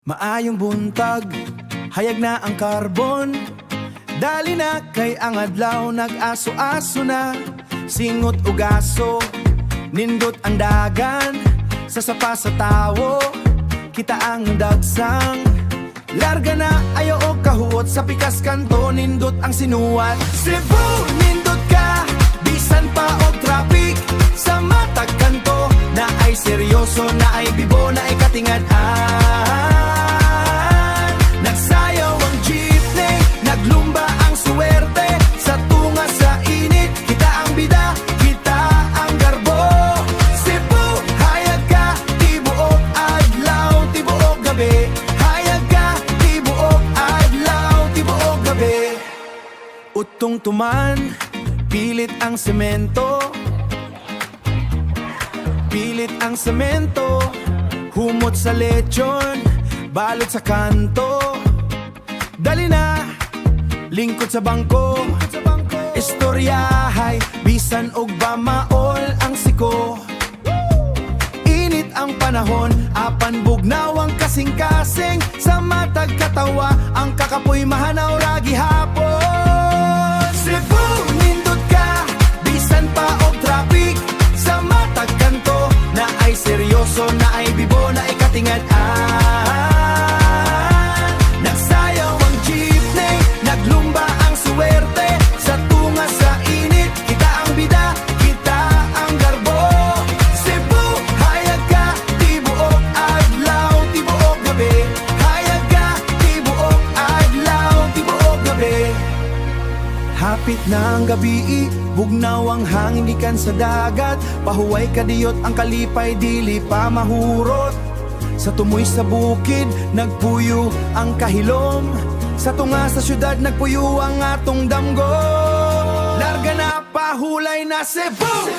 Maayong buntag, hayag na ang karbon. Dali na kay ang adlaw, nag-aso-aso na. Singot ug aso, nindot ang dagan. Sa sapa sa tawo, kita ang dagsang. Larga na ayaw o kahuot, sa pikas kanto, nindot ang sinuwat. Cebu, nindot ka, bisan pa og traffic. Sa matag kanto, na ay seryoso, na ay bibo, na ay katingad-an. Nagsayaw ang jeepney, naglumba ang suwerte. Sa tunga sa init, kita ang bida, kita ang garbo. Cebu, hayag ka, tibuok adlaw, tibuok gabi. Hayag ka, tibuok adlaw, tibuok gabi. Utong tuman, pilit ang semento. Pilit ang semento, humot sa lechon, balot sa kanto. Dali na, lingkod sa bangko, istoryahay, bisan og bamaol ang siko. Init ang panahon, apan bugnaw ang kasing-kasing. Sa matag katawa, ang kakapoy mahanaw ragi hapon. Cebu, nindot ka, bisan pa og traffic. Sa matag kanto, na ay seryoso, na ay bibo, na ay katingad-an. Nagsayaw ang jeepney, naglumba ang suwerte. Sa tunga sa init, kita ang bida, kita ang garbo. Cebu, hayag ka, tibuok adlaw, tibuok gabi. Hayag ka, tibuok adlaw, tibuok gabi. Hapit na ang gabi, bugnaw ang hangin gikan sa dagat. Pahuway kadiyot ang kalipay, dili pa mahurot. Sa tumoy sa bukid, nagpuyo ang kahilom. Sa tunga sa syudad, nagpuyo ang atong damgo. Larga na, pahulay na Cebu.